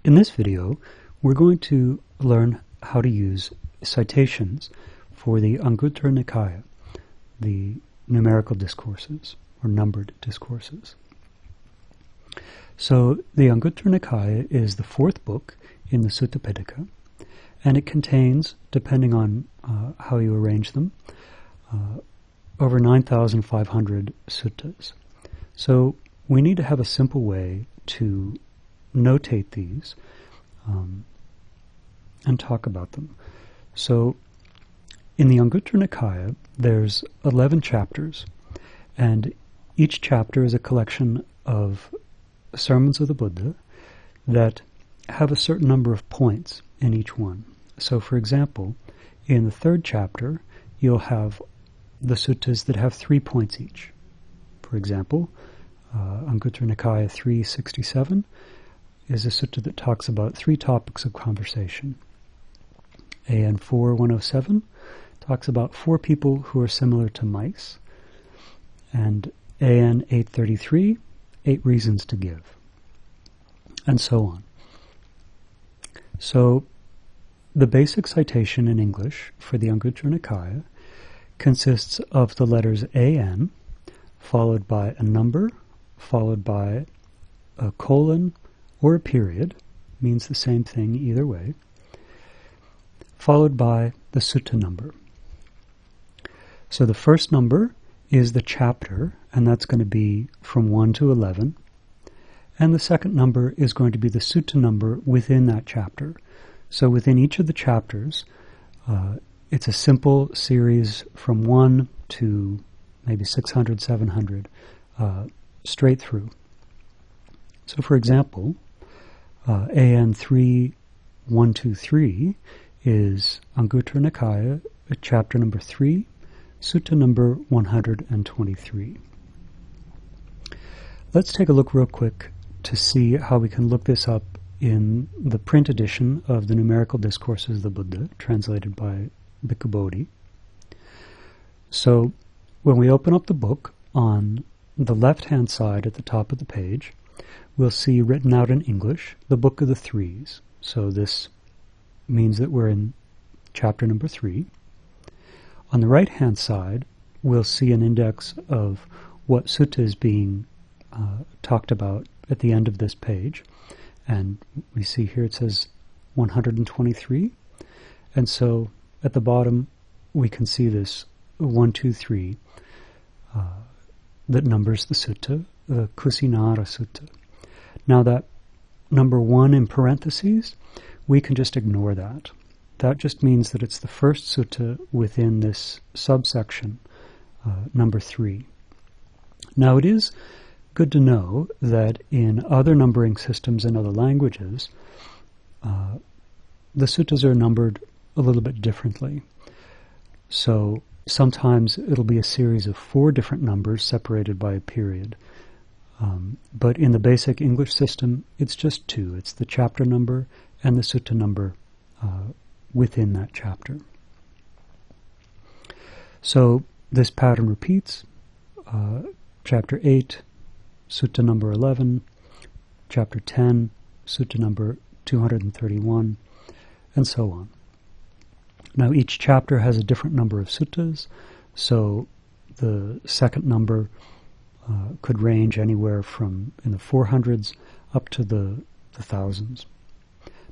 In this video, we're going to learn how to use citations for the Anguttara Nikaya, the Numerical Discourses, or numbered discourses. So, the Anguttara Nikaya is the fourth book in the Sutta Pitaka, and it contains, depending on how you arrange them, over 9,500 suttas. So, we need to have a simple way to notate these and talk about them. So, in the Anguttara Nikaya, there's 11 chapters, and each chapter is a collection of sermons of the Buddha that have a certain number of points in each one. So, for example, in the third chapter, you'll have the suttas that have 3 points each. For example, Anguttara Nikaya 367 is a sutta that talks about 3 topics of conversation. AN 4107 talks about 4 people who are similar to mice, and AN 833, 8 reasons to give, and so on. So, the basic citation in English for the Anguttara Nikaya consists of the letters AN, followed by a number, followed by a colon or a period, means the same thing either way, followed by the sutta number. So the first number is the chapter, and that's going to be from 1 to 11, and the second number is going to be the sutta number within that chapter. So within each of the chapters, it's a simple series from 1 to maybe 600, 700, straight through. So for example, AN 3123 is Anguttara Nikaya, chapter number 3, sutta number 123. Let's take a look real quick to see how we can look this up in the print edition of the Numerical Discourses of the Buddha, translated by Bhikkhu Bodhi. So, when we open up the book, on the left-hand side at the top of the page, we'll see written out in English, the Book of the Threes. So this means that we're in chapter number 3. On the right-hand side, we'll see an index of what sutta is being talked about at the end of this page. And we see here it says 123. And so at the bottom, we can see this 1, 2, 3 that numbers the sutta, the Kusinara Sutta. Now that number 1 in parentheses, we can just ignore that. That just means that it's the first sutta within this subsection, number 3. Now it is good to know that in other numbering systems in other languages, the suttas are numbered a little bit differently. So sometimes it'll be a series of 4 different numbers separated by a period. But in the basic English system, it's just 2. It's the chapter number and the sutta number within that chapter. So this pattern repeats. Chapter 8, sutta number 11, chapter 10, sutta number 231, and so on. Now each chapter has a different number of suttas, so the second number could range anywhere from in the 400s up to the thousands.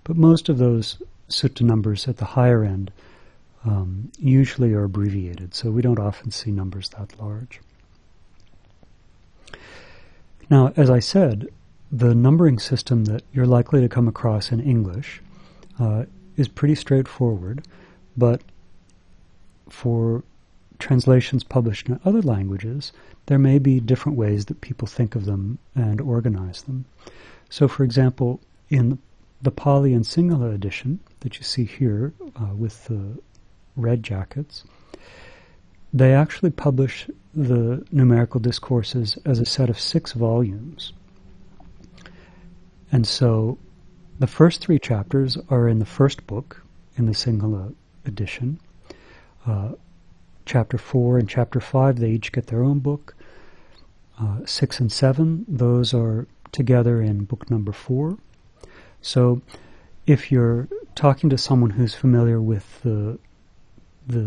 But most of those sutta numbers at the higher end usually are abbreviated, so we don't often see numbers that large. Now, as I said, the numbering system that you're likely to come across in English is pretty straightforward, but for translations published in other languages, there may be different ways that people think of them and organize them. So, for example, in the Pali and Sinhala edition that you see here with the red jackets, they actually publish the Numerical Discourses as a set of 6 volumes. And so the first 3 chapters are in the first book in the Sinhala edition. Chapter 4 and Chapter 5, they each get their own book. 6 and 7, those are together in book number 4. So if you're talking to someone who's familiar with the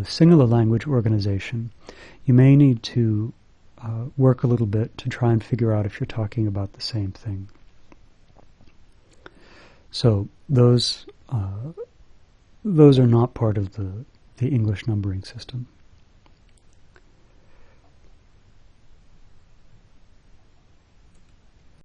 singular language organization, you may need to work a little bit to try and figure out if you're talking about the same thing. So those are not part of the English numbering system.